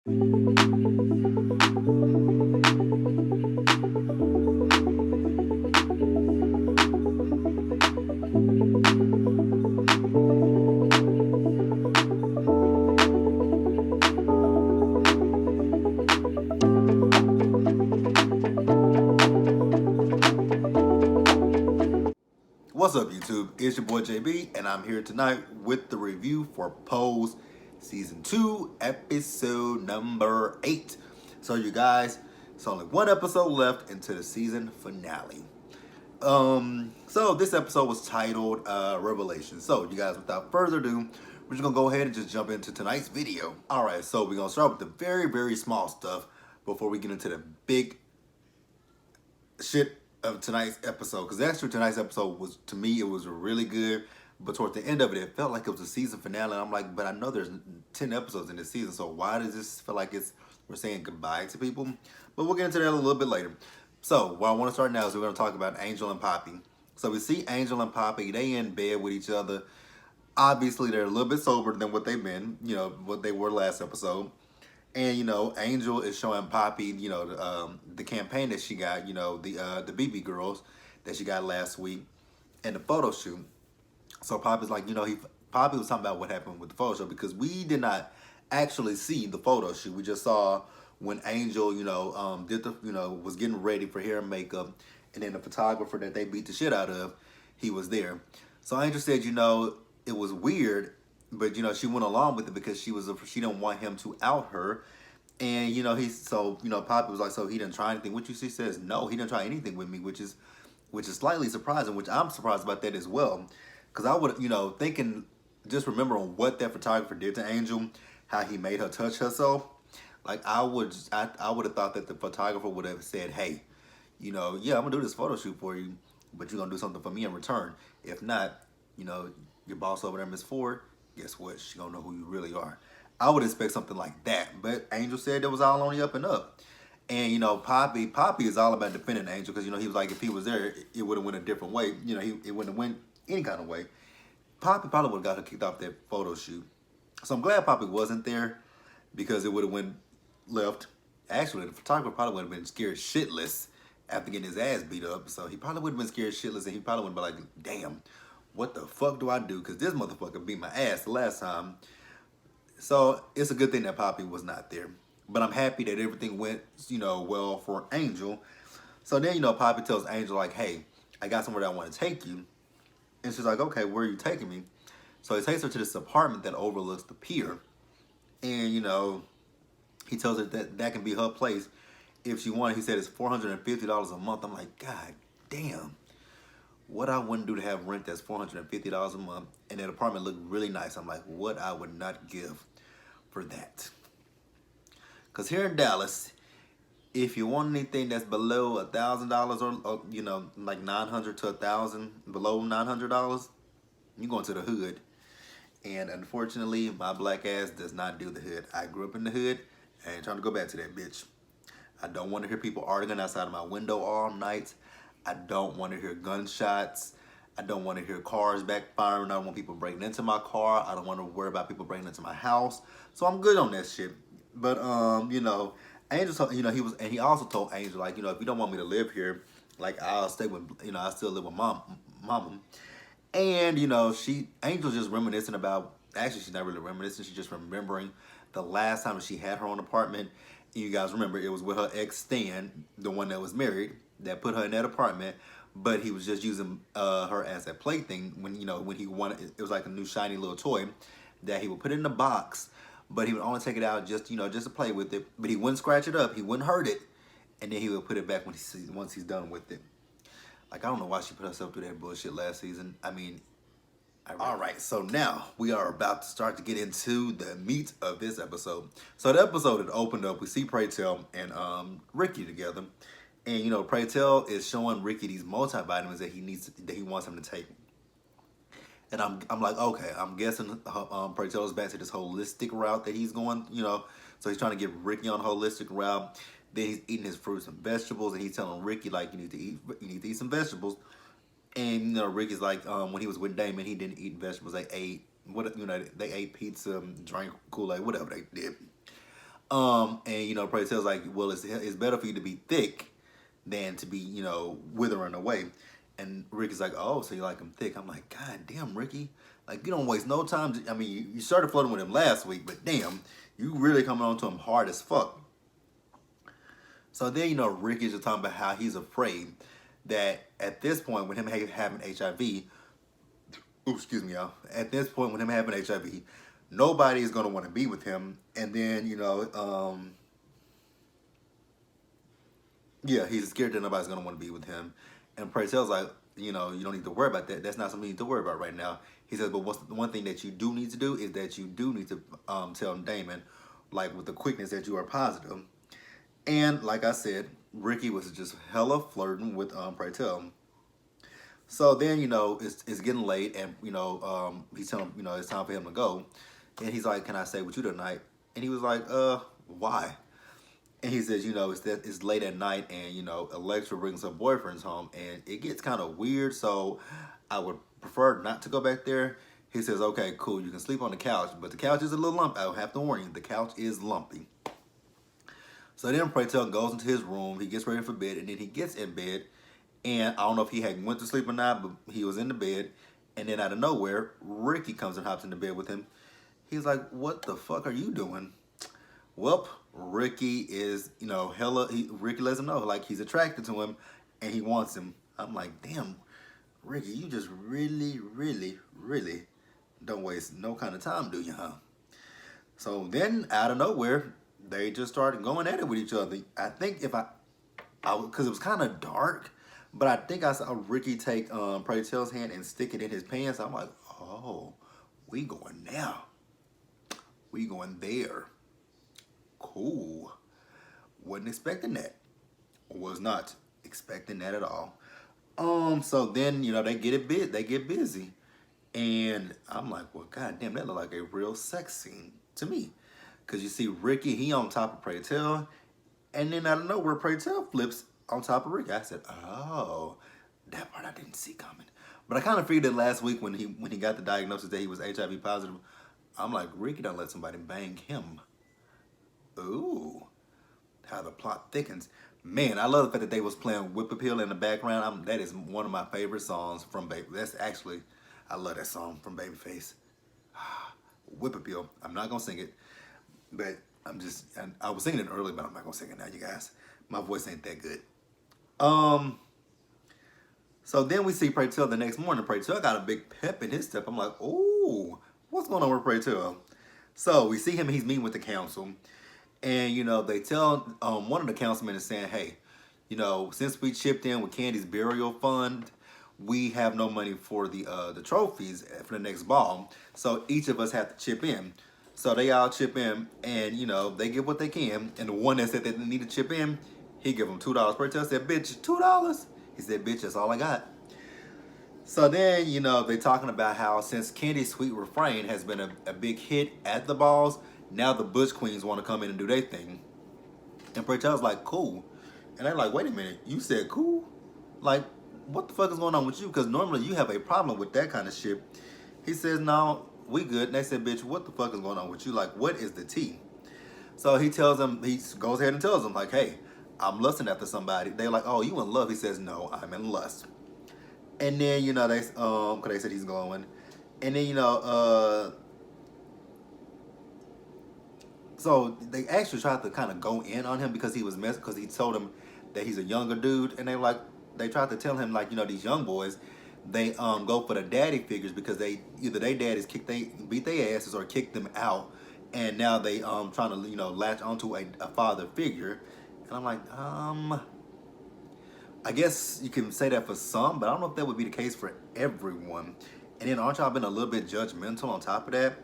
What's up, YouTube? It's your boy JB, and I'm here tonight with the review for Pose Season 2, Episode number 8. So, you guys, it's only one episode left into the season finale. So this episode was titled Revelation. So, you guys, without further ado, we're just gonna go ahead and just jump into tonight's video. Alright, so we're gonna start with the very, very small stuff before we get into the big shit of tonight's episode, because actually tonight's episode was, to me, it was really good, but towards the end of it, it felt like it was a season finale, and I'm like, but I know there's 10 episodes in this season, so why does this feel like we're saying goodbye to people? But we'll get into that a little bit later. So what I want to start now is we're going to talk about Angel and Papi. So we see Angel and Papi, they in bed with each other. Obviously they're a little bit sober than what they've been, what they were last episode. And, Angel is showing Papi, the campaign that she got, the BB girls that she got last week and the photo shoot. So Papi's like, Papi was talking about what happened with the photo shoot, because we did not actually see the photo shoot. We just saw when Angel, was getting ready for hair and makeup, and then the photographer that they beat the shit out of, he was there. So Angel said, it was weird, but she went along with it because she didn't want him to out her. And Papi was like, so he didn't try anything with you? She says, no, he didn't try anything with me, which is slightly surprising, which I'm surprised about that as well. Because I would, thinking, just remembering what that photographer did to Angel, how he made her touch herself, like I would have thought that the photographer would have said, hey, yeah, I'm gonna do this photo shoot for you, but you're gonna do something for me in return. If not, your boss over there, Miss Ford, guess what? She gonna know who you really are. I would expect something like that, but Angel said it was all on the up and up. And Papi is all about defending Angel, because he was like, if he was there, it would have went a different way. It wouldn't have went any kind of way. Papi probably would have got her kicked off that photo shoot. So I'm glad Papi wasn't there, because it would have went left. Actually, the photographer probably would have been scared shitless after getting his ass beat up. So he probably would have been scared shitless, and he probably would have been like, damn, what the fuck do I do? Because this motherfucker beat my ass the last time. So it's a good thing that Papi was not there. But I'm happy that everything went, well for Angel. So then, Papi tells Angel, like, hey, I got somewhere that I want to take you. And she's like, okay, where are you taking me? So he takes her to this apartment that overlooks the pier. And, he tells her that can be her place if she wanted. He said it's $450 a month. I'm like, God damn. What I wouldn't do to have rent that's $450 a month, and that apartment looked really nice. I'm like, what I would not give for that. Because here in Dallas, if you want anything that's below $1,000 or like $900 to $1,000, below $900, you're going to the hood. And unfortunately, my black ass does not do the hood. I grew up in the hood. I ain't trying to go back to that bitch. I don't want to hear people arguing outside of my window all night. I don't want to hear gunshots. I don't want to hear cars backfiring. I don't want people breaking into my car. I don't want to worry about people breaking into my house. So I'm good on that shit. But Angel told, he also told Angel, like, if you don't want me to live here, like, I'll stay with, I still live with mama. And Angel's just reminiscing about, actually she's not really reminiscing, she's just remembering the last time she had her own apartment. And you guys remember, it was with her ex Stan, the one that was married, that put her in that apartment, but he was just using her as a plaything when he wanted. It was like a new shiny little toy that he would put in the box, but he would only take it out just to play with it. But he wouldn't scratch it up, he wouldn't hurt it, and then he would put it back once he's done with it. Like, I don't know why she put herself through that bullshit last season. I mean, all right, so now we are about to start to get into the meat of this episode. So the episode had opened up. We see Pray Tell and Ricky together. And, Pray Tell is showing Ricky these multivitamins that he wants him to take. And I'm like, okay, I'm guessing Pray Tell is back to this holistic route that he's going, So he's trying to get Ricky on a holistic route. Then he's eating his fruits and vegetables, and he's telling Ricky, like, you need to eat some vegetables. And Ricky's like, when he was with Damon, he didn't eat vegetables. They ate they ate pizza, drank Kool-Aid, whatever they did. And Pray Tell's like, well, it's better for you to be thick than to be, withering away. And Ricky's like, oh, so you like him thick? I'm like, God damn, Ricky, like you don't waste no time. I mean, you started flirting with him last week, but damn, you really coming on to him hard as fuck. So then, Ricky's just talking about how he's afraid that at this point, with him having HIV, excuse me, y'all. At this point, with him having HIV, nobody is going to want to be with him. And then, yeah, he's scared that nobody's going to want to be with him. And Pray Tell's like, you don't need to worry about that. That's not something you need to worry about right now. He says, but what's the one thing that you do need to do is that you do need to tell Damon, like with the quickness, that you are positive. And like I said, Ricky was just hella flirting with Pray Tell. So then, it's getting late, and he's telling him, it's time for him to go. And he's like, can I stay with you tonight? And he was like, why? And he says, it's late at night, and Electra brings her boyfriends home, and it gets kind of weird, so I would prefer not to go back there. He says, okay, cool, you can sleep on the couch, but the couch is a little lumpy. I'll have to warn you, the couch is lumpy. So then Pray Tell goes into his room, he gets ready for bed, and then he gets in bed, and I don't know if he had went to sleep or not, but he was in the bed, and then out of nowhere, Ricky comes and hops in the bed with him. He's like, what the fuck are you doing? Well, Ricky is, Ricky lets him know, like, he's attracted to him, and he wants him. I'm like, damn, Ricky, you just really, really, really don't waste no kind of time, do you, huh? So then, out of nowhere, they just started going at it with each other. I think because it was kind of dark, but I think I saw Ricky take Pray Tell's hand and stick it in his pants. I'm like, oh, we going now. We going there. Cool. Wasn't expecting that. Was not expecting that at all. So then, they get busy. And I'm like, well, goddamn, that looked like a real sex scene to me. Because you see Ricky, he on top of Pray Tell. And then out of nowhere, Pray Tell flips on top of Ricky. I said, oh, that part I didn't see coming. But I kind of figured it last week when he got the diagnosis that he was HIV positive. I'm like, Ricky don't let somebody bang him. Ooh, how the plot thickens. Man, I love the fact that they was playing Whip Appeal in the background. That is one of my favorite songs from Baby. I love that song from Babyface. Whip Appeal. I'm not going to sing it. But I was singing it earlier, but I'm not going to sing it now, you guys. My voice ain't that good. So then we see Pray Tell the next morning. Pray Tell got a big pep in his step. I'm like, oh, what's going on with Pray Tell? So we see him, he's meeting with the council. And, they tell, one of the councilmen is saying, hey, since we chipped in with Candy's burial fund, we have no money for the trophies for the next ball. So each of us have to chip in. So they all chip in, and, they give what they can. And the one that said that they need to chip in, he give them $2. Pray Tell said, bitch, $2? He said, bitch, that's all I got. So then, they talking about how since Candy's Sweet Refrain has been a big hit at the balls, now the Butch Queens want to come in and do their thing. And Pray Tell's like, cool. And they're like, wait a minute, you said cool? Like, what the fuck is going on with you? Because normally you have a problem with that kind of shit. He says, no, we good. And they said, bitch, what the fuck is going on with you? Like, what is the tea? So he tells them, he goes ahead and tells them, like, hey, I'm lusting after somebody. They're like, oh, you in love? He says, no, I'm in lust. And then, cause they said he's going. And then, so they actually tried to kind of go in on him because he was messing, because he told him that he's a younger dude. And they tried to tell him, like, these young boys, they go for the daddy figures because either their daddies beat their asses or kicked them out. And now they trying to, latch onto a father figure. And I'm like, I guess you can say that for some, but I don't know if that would be the case for everyone. And then aren't y'all been a little bit judgmental on top of that?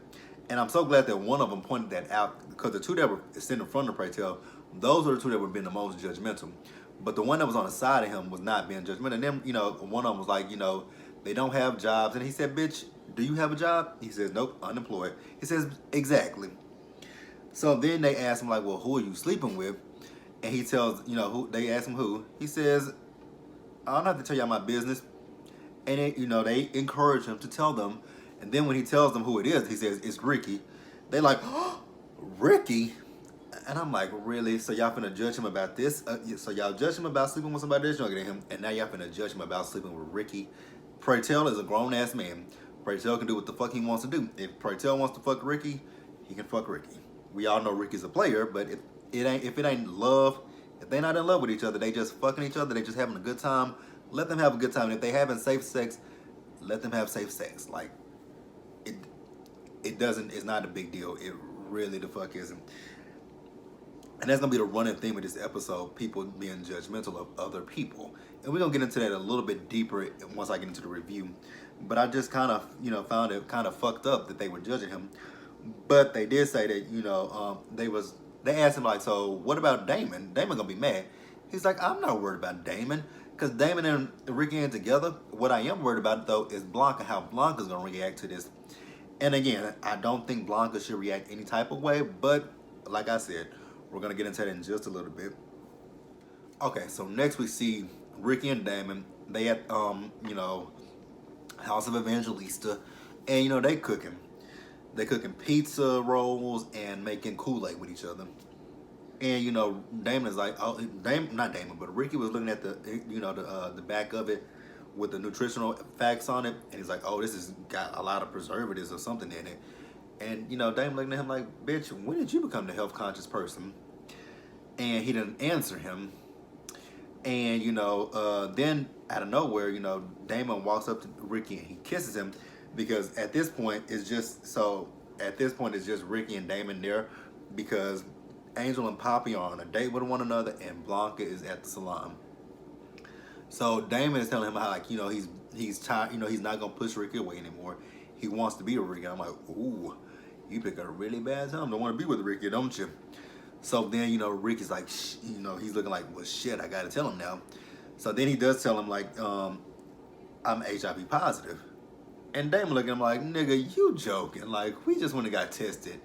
And I'm so glad that one of them pointed that out, because the two that were sitting in front of Pray Tell, those were the two that were being the most judgmental. But the one that was on the side of him was not being judgmental. And then, one of them was like, they don't have jobs. And he said, bitch, do you have a job? He says, nope, unemployed. He says, exactly. So then they asked him, like, well, who are you sleeping with? And he tells, who they ask him who. He says, I don't have to tell y'all my business. And they encourage him to tell them. And then when he tells them who it is, he says, it's Ricky. They like, oh, Ricky? And I'm like, really? So y'all finna judge him about this? So y'all judge him about sleeping with somebody that's younger than him, and now y'all finna judge him about sleeping with Ricky. Pray Tell is a grown ass man. Pray Tell can do what the fuck he wants to do. If Pray Tell wants to fuck Ricky, he can fuck Ricky. We all know Ricky's a player, but if it ain't love, if they not in love with each other, they just fucking each other, they just having a good time. Let them have a good time. And if they having safe sex, let them have safe sex. Like it, it's not a big deal. It really the fuck isn't. And that's gonna be the running theme of this episode: people being judgmental of other people. And we're gonna get into that a little bit deeper once I get into the review. But I just kind of, found it kind of fucked up that they were judging him. But they did say that, they asked him like, so what about Damon? Damon gonna be mad. He's like, I'm not worried about Damon, because Damon and Ricky ain't together. What I am worried about though is Blanca, how Blanca's gonna react to this. And again, I don't think Blanca should react any type of way, but like I said, we're gonna get into that in just a little bit. Okay, so next we see Ricky and Damon. They at House of Evangelista, and they cooking. They cooking pizza rolls and making Kool-Aid with each other. And Damon is like, oh, not Damon, but Ricky was looking at the back of it with the nutritional facts on it, and he's like, oh, this has got a lot of preservatives or something in it. And Damon looking at him like, bitch, when did you become the health conscious person? And he didn't answer him. And then out of nowhere, Damon walks up to Ricky and he kisses him, because at this point it's just Ricky and Damon there, because Angel and Papi are on a date with one another, and Blanca is at the salon. So Damon is telling him how he's tired, he's not gonna push Ricky away anymore. He wants to be with Ricky. I'm like, ooh, you pick a really bad time to want to be with Ricky, don't you? So then, Ricky's like, he's looking like, well, shit, I gotta tell him now. So then he does tell him like, I'm HIV positive. And Damon looking at him like, nigga, you joking. Like, we just went and got tested,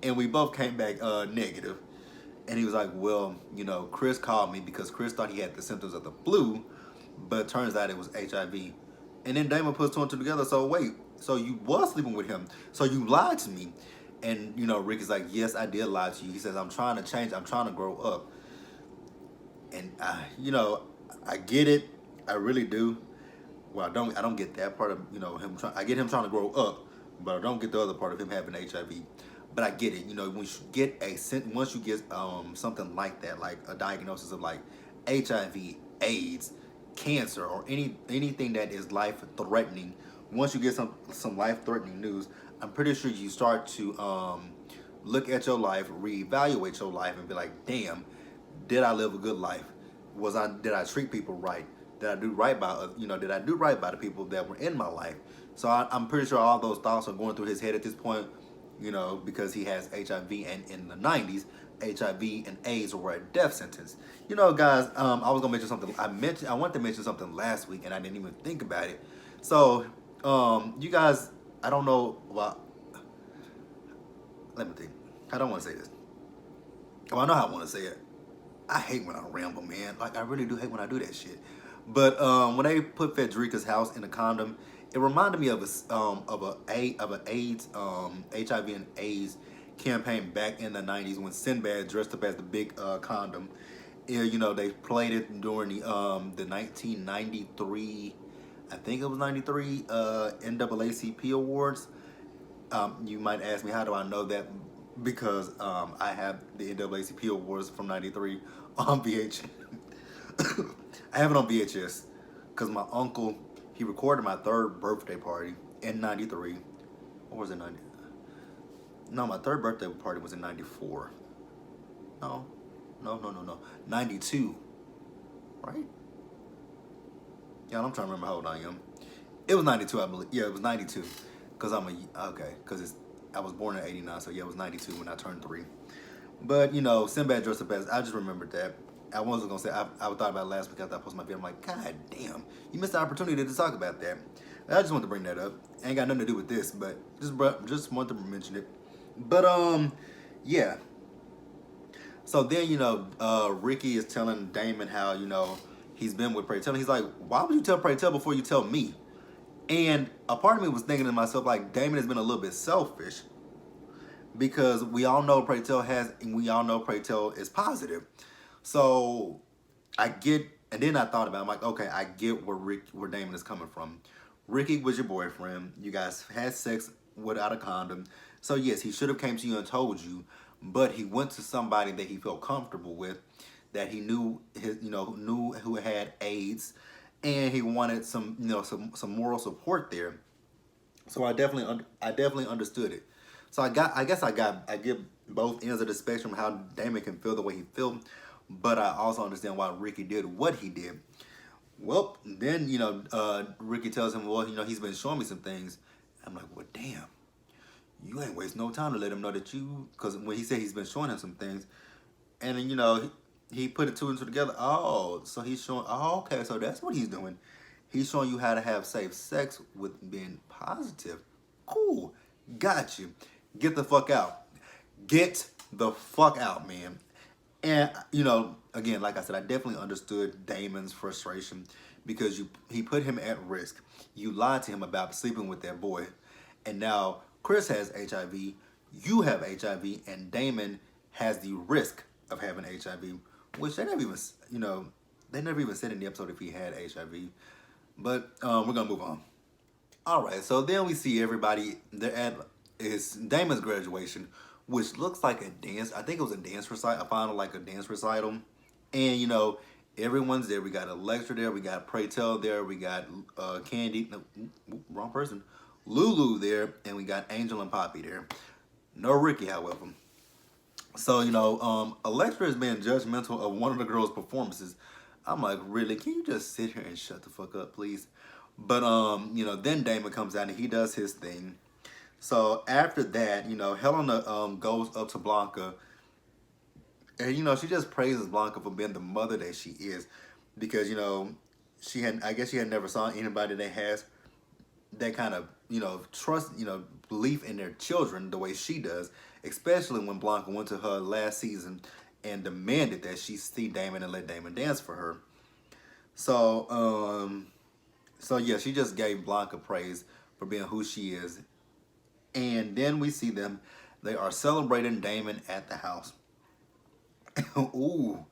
and we both came back negative. And he was like, well, Chris called me because Chris thought he had the symptoms of the flu, but turns out it was HIV. And then Damon puts two and two together. So wait, so you was sleeping with him. So you lied to me. And, Ricky's like, yes, I did lie to you. He says, I'm trying to change. I'm trying to grow up. And, I get it. I really do. Well, I don't get that part of, I get him trying to grow up, but I don't get the other part of him having HIV. But I get it. Once you get something like that, like a diagnosis of like HIV, AIDS, cancer, or anything that is life-threatening, once you get some life-threatening news, I'm pretty sure you start to look at your life, reevaluate your life, and be like, damn, did I live a good life? Did I treat people right? Did I do right by the people that were in my life? So I'm pretty sure all those thoughts are going through his head at this point, because he has HIV, and in the 90s, HIV and AIDS were a death sentence. Guys, I was gonna mention something. I wanted to mention something last week, and I didn't even think about it. So, you guys, I don't know. Well, let me think. I don't want to say this. Well, I know how I want to say it. I hate when I ramble, man. Like, I really do hate when I do that shit. But when they put Frederica's house in a condom, it reminded me of an AIDS, HIV and AIDS campaign back in the 90s when Sinbad dressed up as the big condom. They played it during the 1993, I think it was 93 NAACP awards. You might ask me, how do I know that? Because I have the NAACP awards from 93 on VHS. I have it on VHS because my uncle, he recorded my third birthday party in 93. Or was it 90? No, my third birthday party was in 94. No. 92. Right? Yeah, I'm trying to remember how old I am. It was 92, I believe. Yeah, it was 92. Because I was born in 89, so yeah, it was 92 when I turned 3. But, Sinbad dressed up as, I just remembered that. I wasn't going to say, I thought about it last week after I posted my video. I'm like, God damn, you missed the opportunity to talk about that. I just wanted to bring that up. Ain't got nothing to do with this, but just wanted to mention it. But, yeah. So then, Ricky is telling Damon how, he's been with Pray Tell. He's like, why would you tell Pray Tell before you tell me? And a part of me was thinking to myself, like, Damon has been a little bit selfish because we all know Pray Tell has, and we all know Pray Tell is positive. So I get, and then I thought about it, I'm like, okay, I get where Damon is coming from. Ricky was your boyfriend. You guys had sex without a condom. So yes, he should have came to you and told you, but he went to somebody that he felt comfortable with, that he knew knew who had AIDS, and he wanted some some moral support there. So I definitely understood it. So I get both ends of the spectrum how Damon can feel the way he felt, but I also understand why Ricky did what he did. Well, then Ricky tells him, well, he's been showing me some things. I'm like, well, damn, you ain't waste no time to let him know that because when he said he's been showing him some things, and then he put it two and two together. Oh, so he's showing. Oh, okay, so that's what he's doing. He's showing you how to have safe sex with being positive. Cool, got you. Get the fuck out. Get the fuck out, man. And again, like I said, I definitely understood Damon's frustration because he put him at risk. You lied to him about sleeping with that boy, and now Chris has HIV. You have HIV, and Damon has the risk of having HIV, which they never even they never even said in the episode if he had HIV. But we're gonna move on. All right, so then we see everybody. They're at Damon's graduation, which looks like a dance. I think it was a dance recital. I found it like a dance recital, and everyone's there. We got a lecturer there. We got Pray Tell there. We got Candy. No, wrong person. Lulu there, and we got Angel and Papi there. No Ricky, however. So a lecturer is being judgmental of one of the girls' performances. I'm like, really? Can you just sit here and shut the fuck up, please? But then Damon comes out and he does his thing. So after that, Helena goes up to Blanca, and she just praises Blanca for being the mother that she is, because I guess she had never saw anybody that has that kind of trust, belief in their children the way she does, especially when Blanca went to her last season and demanded that she see Damon and let Damon dance for her. So yeah, she just gave Blanca praise for being who she is. And then we see them. They are celebrating Damon at the house. Ooh.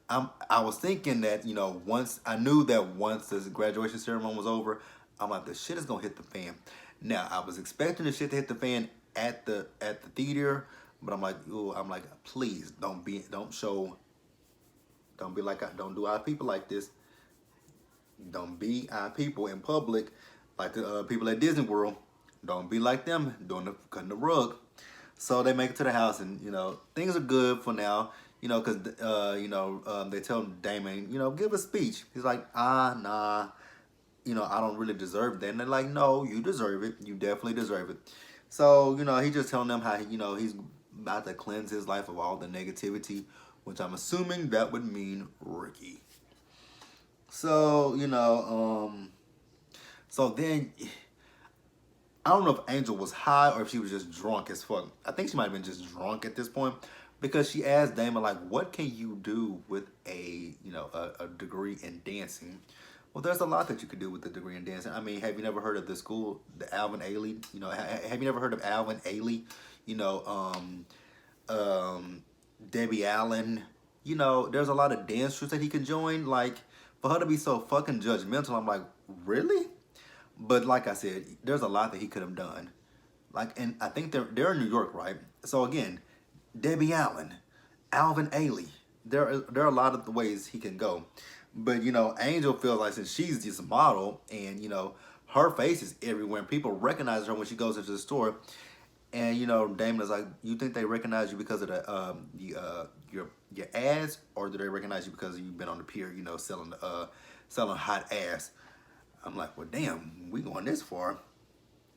I was thinking that, once I knew that once the graduation ceremony was over, I'm like, the shit is gonna hit the fan. Now I was expecting the shit to hit the fan at the theater, but I'm like, please don't do our people like this. Don't be our people in public, like the people at Disney World. Don't be like them cutting the rug. So they make it to the house, and things are good for now. Because they tell Damon, give a speech. He's like, nah, I don't really deserve that. And they're like, no, you deserve it. You definitely deserve it. So he's just telling them how he's about to cleanse his life of all the negativity, which I'm assuming that would mean Ricky. So so then. I don't know if Angel was high or if she was just drunk as fuck. I think she might have been just drunk at this point, because she asked Damon, like, what can you do with a degree in dancing? Well, there's a lot that you could do with a degree in dancing. I mean, have you never heard of the school, the Alvin Ailey? Have you never heard of Alvin Ailey? Debbie Allen. There's a lot of dance troupes that he can join. Like, for her to be so fucking judgmental, I'm like, really? But like I said, there's a lot that he could have done. Like, and I think they're in New York, right? So again, Debbie Allen, Alvin Ailey. There are a lot of the ways he can go. But Angel feels like, since she's this model and her face is everywhere and people recognize her when she goes into the store, and Damon is like, you think they recognize you because of your ads, or do they recognize you because you've been on the pier, selling hot ass? I'm like, well, damn, we going this far.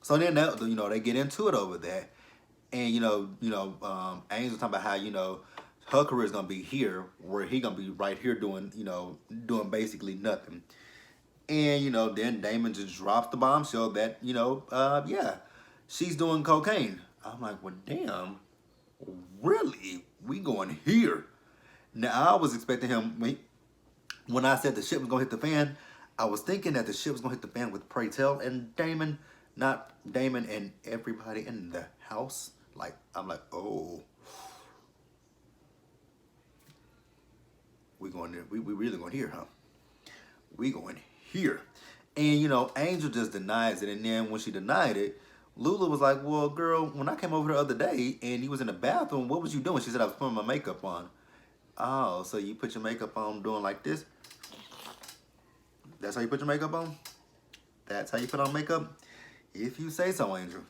So then they get into it over that, and Angel talking about how her career is gonna be here, where he gonna be right here doing basically nothing. And then Damon just drops the bombshell that yeah, she's doing cocaine. I'm like, well, damn, really? We going here? Now I was expecting him when I said the shit was gonna hit the fan. I was thinking that the shit was gonna hit the fan with Pray Tell and Damon, not Damon and everybody in the house. Like, I'm like, oh, we really going here, huh? We going here. And, Angel just denies it. And then when she denied it, Lula was like, well, girl, when I came over the other day and you was in the bathroom, what was you doing? She said, I was putting my makeup on. Oh, so you put your makeup on doing like this? That's how you put your makeup on? That's how you put on makeup? If you say so, Angel.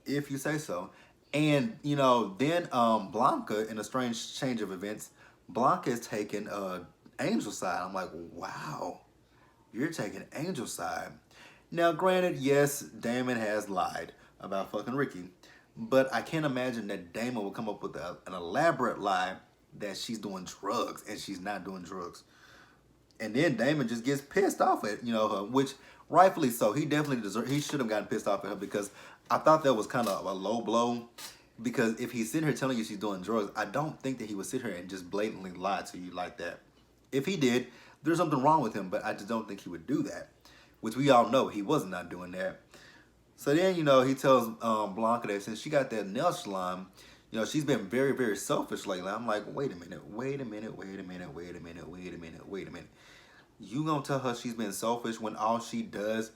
If you say so. And, then Blanca, in a strange change of events, Blanca is taking Angel's side. I'm like, wow, you're taking Angel's side. Now, granted, yes, Damon has lied about fucking Ricky. But I can't imagine that Damon will come up with an elaborate lie that she's doing drugs and she's not doing drugs. And then Damon just gets pissed off at her, which rightfully so. He definitely deserved. He should have gotten pissed off at her because I thought that was kind of a low blow. Because if he's sitting here telling you she's doing drugs, I don't think that he would sit here and just blatantly lie to you like that. If he did, there's something wrong with him, but I just don't think he would do that. Which we all know he was not doing that. So then, he tells Blanca that since she got that nail salon, she's been very, very selfish lately. I'm like, wait a minute. You gonna tell her she's been selfish when all she does,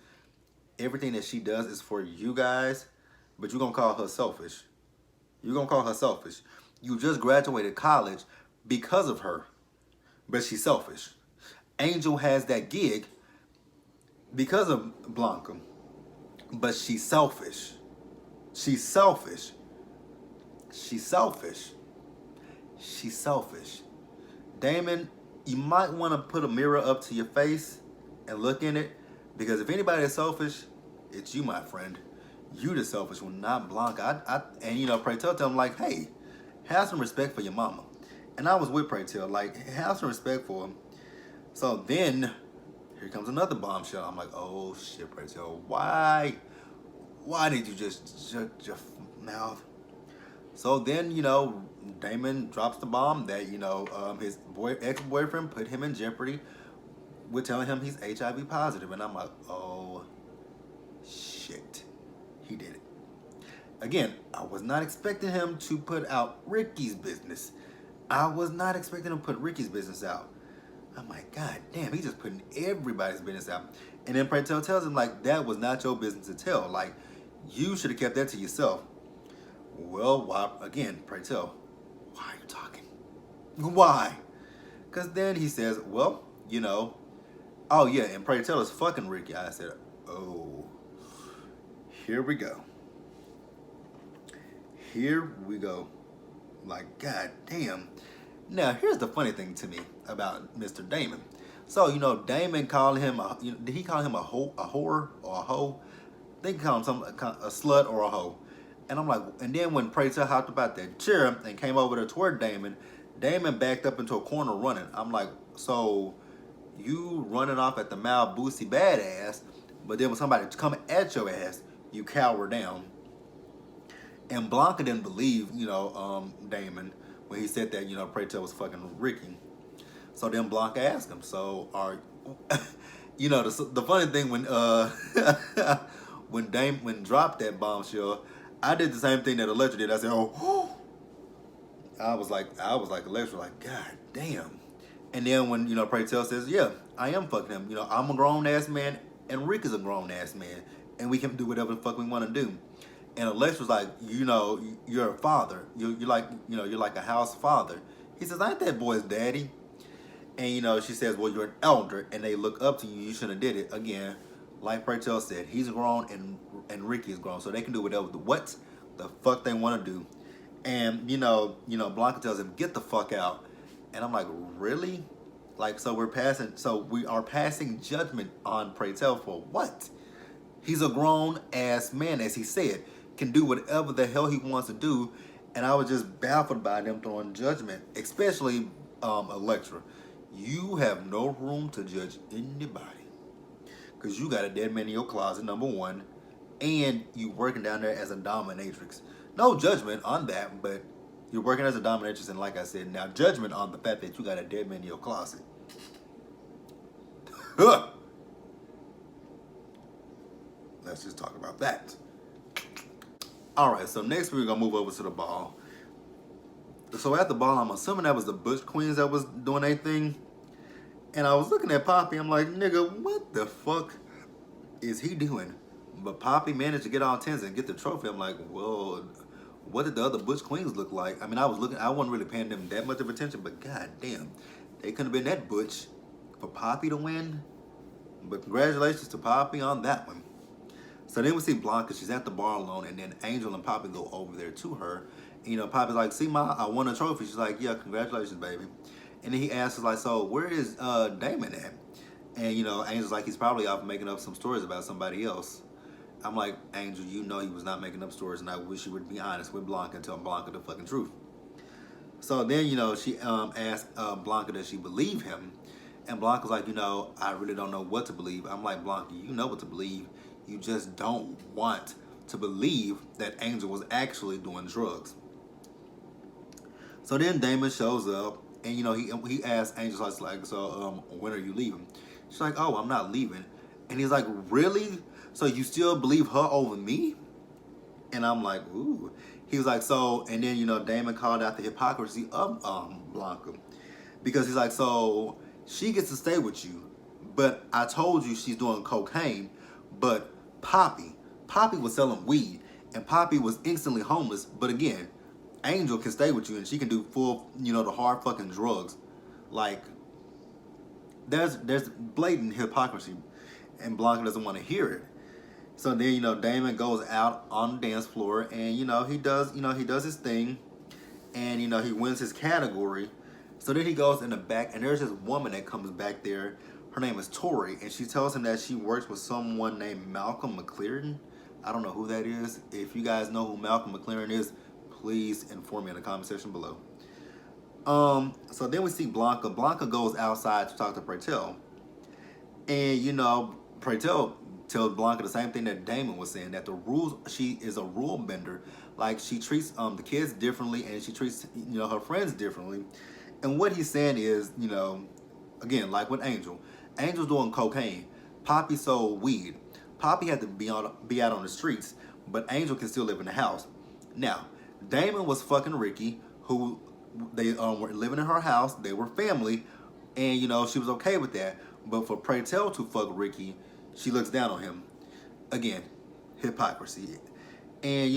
everything that she does is for you guys, but you gonna call her selfish. You're gonna call her selfish. You just graduated college because of her, but she's selfish. Angel has that gig because of Blanca, but she's selfish. She's selfish. She's selfish. She's selfish. Damon, you might want to put a mirror up to your face and look in it, because if anybody is selfish, it's you, my friend. You the selfish one, not Blanca. And Pray Tell him, like, hey, have some respect for your mama. And I was with Pray Tell, like, have some respect for him. So then, here comes another bombshell. I'm like, oh shit, Pray Tell, why did you just shut your mouth? So then, Damon drops the bomb that, his ex-boyfriend put him in jeopardy with telling him he's HIV positive. And I'm like, oh, shit. He did it. Again, I was not expecting him to put out Ricky's business. I was not expecting him to put Ricky's business out. I'm like, God damn, he's just putting everybody's business out. And then Pray Tell tells him, like, that was not your business to tell. Like, you should have kept that to yourself. Well, why, again, Pray Tell, why are you talking? Why? Because then he says, well, oh yeah, and Pray Tell is fucking Ricky. I said, oh, here we go. Here we go. Like, god damn. Now, here's the funny thing to me about Mr. Damon. So, Damon called him, did he call him a whore or a hoe? I think he called him a slut or a hoe. And I'm like, and then when Pray Tell hopped about that chair and came over there toward Damon, Damon backed up into a corner running. I'm like, so you running off at the mouth boosty badass, but then when somebody coming at your ass, you cower down. And Blanca didn't believe, Damon when he said that, Pray Tell was fucking Ricky. So then Blanca asked him, so are, the funny thing when when dropped that bombshell, I did the same thing that Electra did. I said, oh, I was like Electra, like, god damn. And then when, Pray Tell says, yeah, I am fucking him. I'm a grown ass man and Rick is a grown ass man. And we can do whatever the fuck we want to do. And Alexa's like, you're a father. You're like a house father. He says, I ain't that boy's daddy. And, she says, well, you're an elder and they look up to you. You shouldn't have did it. Again, like Pray Tell said, he's grown and Ricky is grown. So they can do whatever the fuck they want to do. And, Blanca tells him, get the fuck out. And I'm like, really? Like, so we are passing judgment on Pray Tell for what? He's a grown ass man, as he said, can do whatever the hell he wants to do. And I was just baffled by them throwing judgment, especially Electra. You have no room to judge anybody because you got a dead man in your closet, number one, and you working down there as a dominatrix. No judgment on that, but you're working as a dominatrix, and like I said, now judgment on the fact that you got a dead man in your closet. Let's just talk about that. All right, so next we're gonna move over to the ball. So at the ball, I'm assuming that was the Bush Queens that was doing their thing. And I was looking at Papi, I'm like, nigga, what the fuck is he doing? But Papi managed to get all tens and get the trophy. I'm like, well, what did the other Bush Queens look like? I mean, I wasn't really paying them that much of attention, but god damn, they couldn't have been that butch for Papi to win. But congratulations to Papi on that one. So then we see Blanca, she's at the bar alone, and then Angel and Papi go over there to her. And, Papi's like, see, Ma, I won a trophy. She's like, yeah, congratulations, baby. And then he asks us, like, so where is Damon at? And, Angel's like, he's probably off making up some stories about somebody else. I'm like, Angel, you know he was not making up stories, and I wish you would be honest with Blanca and tell Blanca the fucking truth. So then, she asked Blanca does she believe him? And Blanca's like, I really don't know what to believe. I'm like, Blanca, you know what to believe. You just don't want to believe that Angel was actually doing drugs. So then Damon shows up, and he asks Angel, like, so when are you leaving? She's like, oh, I'm not leaving. And he's like, really? So you still believe her over me? And I'm like, ooh. He was like, so, and then Damon called out the hypocrisy of Blanca, because he's like, so she gets to stay with you, but I told you she's doing cocaine, but Papi was selling weed, and Papi was instantly homeless. But again, Angel can stay with you, and she can do full, the hard fucking drugs. Like, there's blatant hypocrisy, and Blanca doesn't want to hear it. So then, Damon goes out on the dance floor, and he does his thing, and he wins his category. So then he goes in the back, and there's this woman that comes back there. Her name is Tori, and she tells him that she works with someone named Malcolm McLaren. I don't know who that is. If you guys know who Malcolm McLaren is, please inform me in the comment section below. So then we see Blanca. Blanca goes outside to talk to Praytel. And, Praytel tells Blanca the same thing that Damon was saying, that the rules, she is a rule bender. Like, she treats the kids differently, and she treats, her friends differently. And what he's saying is, again, like with Angel. Angel's doing cocaine. Papi sold weed. Papi had to be out on the streets, but Angel can still live in the house. Now, Damon was fucking Ricky, who they were living in her house. They were family, and she was okay with that. But for Praytel to fuck Ricky, she looks down on him. Again, hypocrisy. And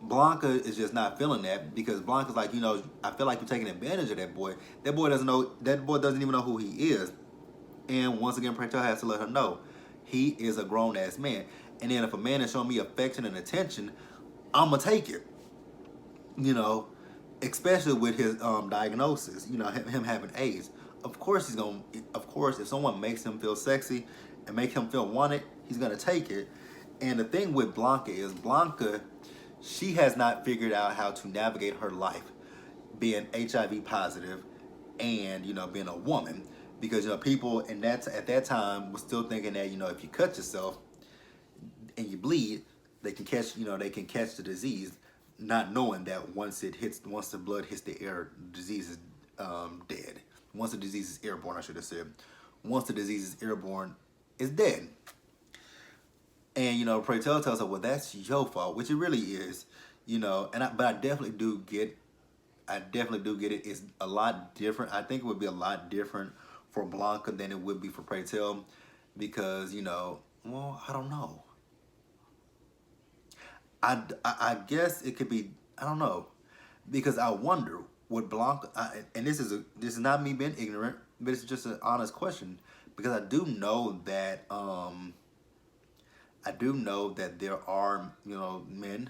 Blanca is just not feeling that, because Blanca's like, I feel like you're taking advantage of that boy. That boy doesn't even know who he is. And once again, Praytel has to let her know he is a grown ass man. And then if a man is showing me affection and attention, I'ma take it. Especially with his diagnosis, him having AIDS. Of course if someone makes him feel sexy and make him feel wanted, he's gonna take it. And the thing with Blanca is, she has not figured out how to navigate her life being HIV positive and, being a woman. Because, people at that time was still thinking that, if you cut yourself and you bleed, they can catch the disease, not knowing that once the blood hits the air, the disease is dead. Once the disease is airborne, I should have said. Once the disease is airborne, it's dead. And Praytel tells her, well, that's your fault, which it really is, but I definitely do get it. It's a lot different. I think it would be a lot different for Blanca than it would be for Praytel, because well, I don't know. I guess it could be, I don't know, because I wonder would Blanca, and this is not me being ignorant, but it's just an honest question, because I do know that there are men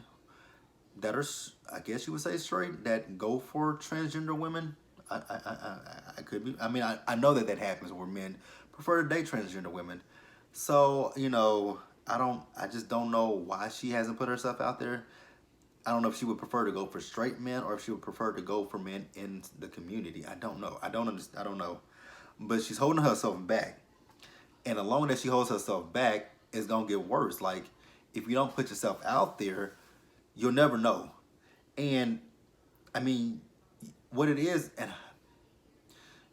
that are, I guess you would say, straight, that go for transgender women. I could be. I mean, I know that happens, where men prefer to date transgender women. So I just don't know why she hasn't put herself out there. I don't know if she would prefer to go for straight men, or if she would prefer to go for men in the community. I don't know. I don't understand. I don't know. But she's holding herself back. And the longer that she holds herself back, it's going to get worse. Like, if you don't put yourself out there, you'll never know. And, I mean, what it is, and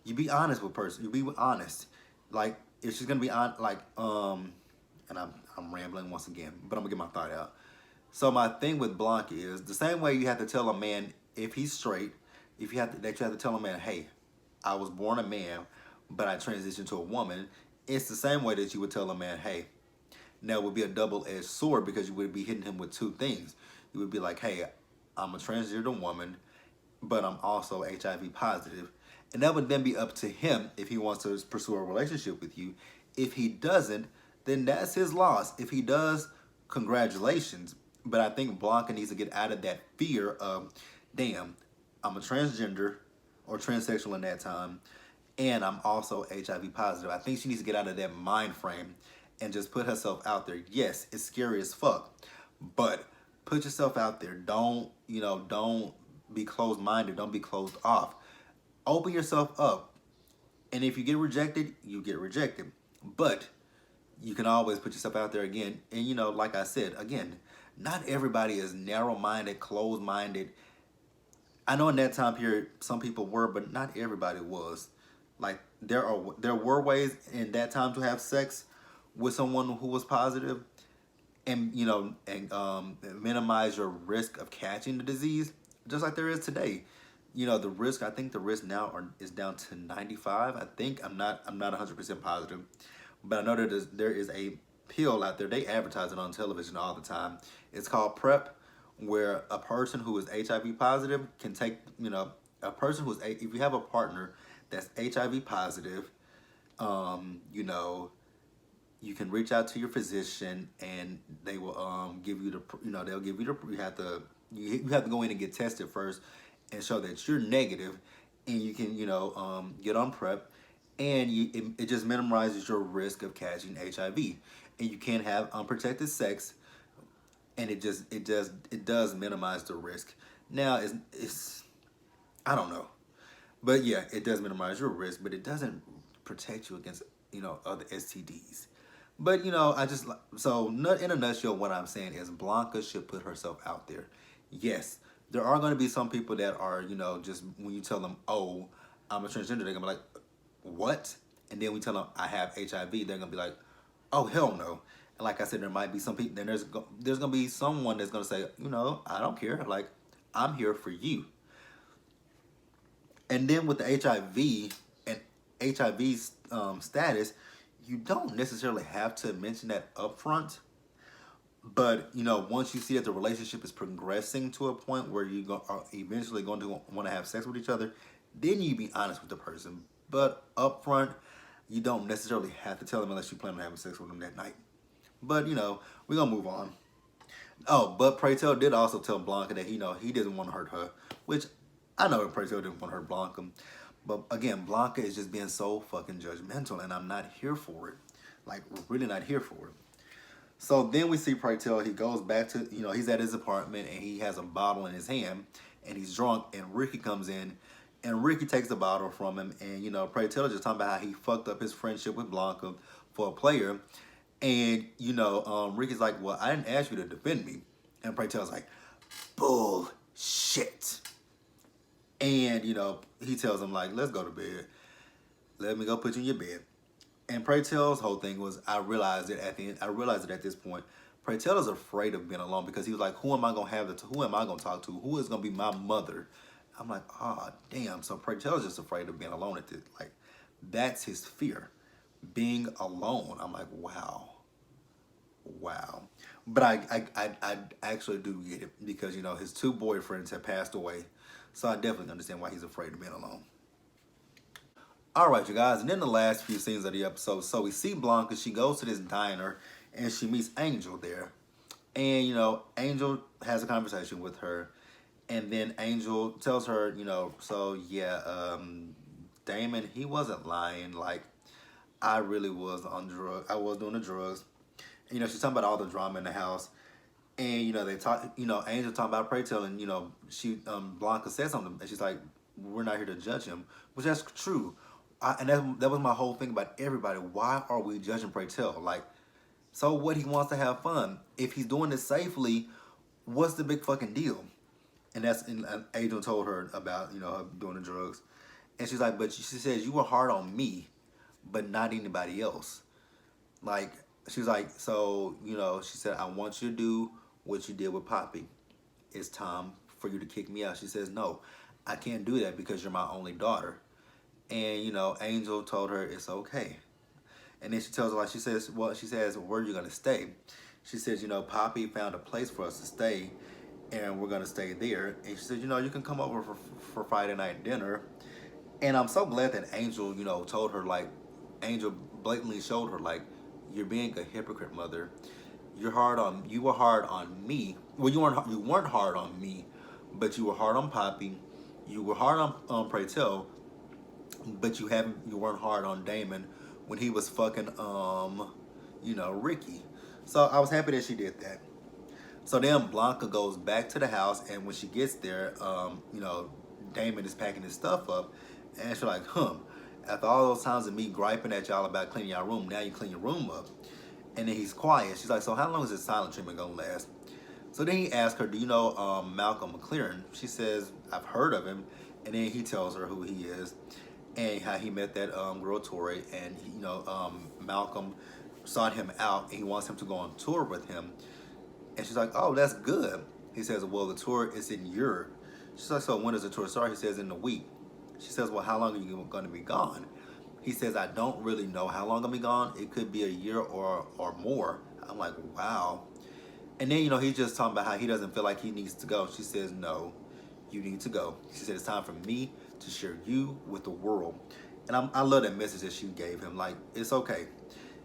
you be honest with person. You be honest. Like, if she's going to be on, like, and I'm rambling once again, but I'm going to get my thought out. So my thing with Blanca is the same way you have to tell a man if he's straight, if you have to that you have to tell a man, hey, I was born a man, but I transitioned to a woman. It's the same way that you would tell a man, hey, now it would be a double-edged sword because you would be hitting him with two things. You would be like, hey, I'm a transgender woman, but I'm also HIV positive. And that would then be up to him if he wants to pursue a relationship with you. If he doesn't, then that's his loss. If he does, congratulations. But I think Blanca needs to get out of that fear of, damn, I'm a transgender or transsexual in that time, and I'm also HIV positive. I think she needs to get out of that mind frame and just put herself out there. Yes, it's scary as fuck, but put yourself out there. Don't be closed minded. Don't be closed off. Open yourself up. And if you get rejected, you get rejected. But you can always put yourself out there again. And like I said, again, not everybody is narrow minded, closed minded. I know in that time period some people were, but not everybody was. Like there were ways in that time to have sex with someone who was positive, and minimize your risk of catching the disease, just like there is today. The risk. I think the risk now is down to 95. I think I'm not 100% positive, but I know there is a pill out there. They advertise it on television all the time. It's called PrEP, where a person who is HIV positive can take. A person if you have a partner that's HIV positive, you know, you can reach out to your physician and they will give you they'll give you the you have to go in and get tested first and show that you're negative, and you can get on PrEP, and it just minimizes your risk of catching HIV, and you can't have unprotected sex, and it does minimize the risk. Now it's I don't know, but yeah, it does minimize your risk, but it doesn't protect you against other STDs. But I just so in a nutshell, what I'm saying is Blanca should put herself out there. Yes, there are going to be some people that are just when you tell them, oh, I'm a transgender, they're gonna be like, what? And then we tell them I have HIV, they're gonna be like, oh hell no. And like I said, there might be some people. Then there's gonna be someone that's gonna say, I don't care. Like I'm here for you. And then with the HIV and HIV status, you don't necessarily have to mention that upfront. But once you see that the relationship is progressing to a point where are eventually going to want to have sex with each other, then you be honest with the person. But upfront, you don't necessarily have to tell them unless you plan on having sex with them that night. But we're gonna move on. Oh, but Pray Tell did also tell Blanca that he didn't want to hurt her, which I know Pray Tell didn't want to hurt Blanca. But again, Blanca is just being so fucking judgmental, and I'm not here for it. Like, really not here for it. So then we see Pray Tell. He goes back to, he's at his apartment, and he has a bottle in his hand, and he's drunk, and Ricky comes in, and Ricky takes the bottle from him, and, Pray Tell is just talking about how he fucked up his friendship with Blanca for a player. And, Ricky's like, well, I didn't ask you to defend me. And Pray Tell's like, bullshit. And, he tells him, like, let's go to bed. Let me go put you in your bed. And Pray Tell's whole thing was, I realized it at this point. Pray Tell is afraid of being alone because he was like, who am I going to talk to? Who is going to be my mother? I'm like, oh, damn. So Pray Tell's just afraid of being alone at this. Like, that's his fear. Being alone. I'm like, wow. But I actually do get it because, his two boyfriends have passed away. So I definitely understand why he's afraid of being alone. All right, you guys. And then the last few scenes of the episode. So we see Blanca. She goes to this diner and she meets Angel there. And, Angel has a conversation with her. And then Angel tells her, so yeah, Damon, he wasn't lying. Like, I really was on drugs. I was doing the drugs. And, she's talking about all the drama in the house. And, they talk, Angel talking about Pray Tell, and, she, Blanca said something, and she's like, we're not here to judge him, which that's true. And that was my whole thing about everybody. Why are we judging Pray Tell? Like, so what, he wants to have fun. If he's doing this safely, what's the big fucking deal? And Angel told her about, her doing the drugs. And she's like, but she says, you were hard on me, but not anybody else. Like, she's like, so, she said, I want you to do what you did with Papi. It's time for you to kick me out. She says, no, I can't do that because you're my only daughter. And, Angel told her it's okay. And then she tells her, like, she says, where are you going to stay? She says, Papi found a place for us to stay, and we're going to stay there. And she said, you can come over for Friday night dinner. And I'm so glad that Angel, told her, like, Angel blatantly showed her, like, you're being a hypocrite, mother. You were hard on me. Well, you weren't hard on me, but you were hard on Papi. You were hard on Pray Tell, but you weren't hard on Damon when he was fucking Ricky. So I was happy that she did that. So then Blanca goes back to the house, and when she gets there, Damon is packing his stuff up, and she's like, after all those times of me griping at y'all about cleaning your room, now you clean your room up. And then he's quiet. She's like, so how long is this silent treatment gonna last? So then he asks her, do you know Malcolm McLaren? She says, I've heard of him. And then he tells her who he is and how he met that girl Tori, and Malcolm sought him out and he wants him to go on tour with him. And she's like, oh, that's good. He says, well, the tour is in Europe. She's like, so when does the tour start? He says, in a week. She says, well, how long are you going to be gone? He says, I don't really know how long I'm going to be gone. It could be a year or more. I'm like, wow. And then, he's just talking about how he doesn't feel like he needs to go. She says, no, you need to go. She said, it's time for me to share you with the world. And I love that message that she gave him. Like, it's okay.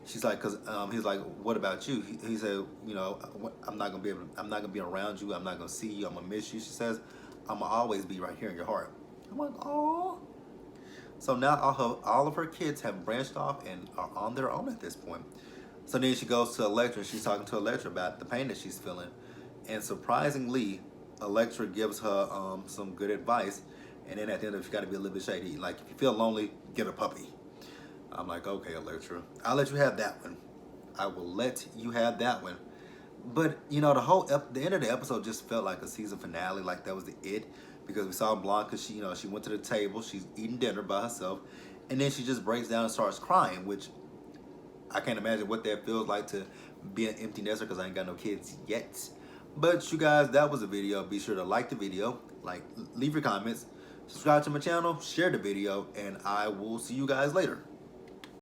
She's like, cause he's like, what about you? He said, I'm not gonna be around you. I'm not gonna see you. I'm gonna miss you. She says, I'm gonna always be right here in your heart. I'm like, oh. So now all of her kids have branched off and are on their own at this point. So then she goes to Electra and she's talking to Electra about the pain that she's feeling. And surprisingly, Electra gives her some good advice. And then at the end of it, you got to be a little bit shady. Like, if you feel lonely, get a puppy. I'm like, okay, Electra, I'll let you have that one. I will let you have that one. But, the end of the episode just felt like a season finale. Like, that was it. Because we saw Blanca, she went to the table. She's eating dinner by herself. And then she just breaks down and starts crying, which I can't imagine what that feels like to be an empty nester because I ain't got no kids yet. But you guys, that was the video. Be sure to like the video, leave your comments, subscribe to my channel, share the video, and I will see you guys later.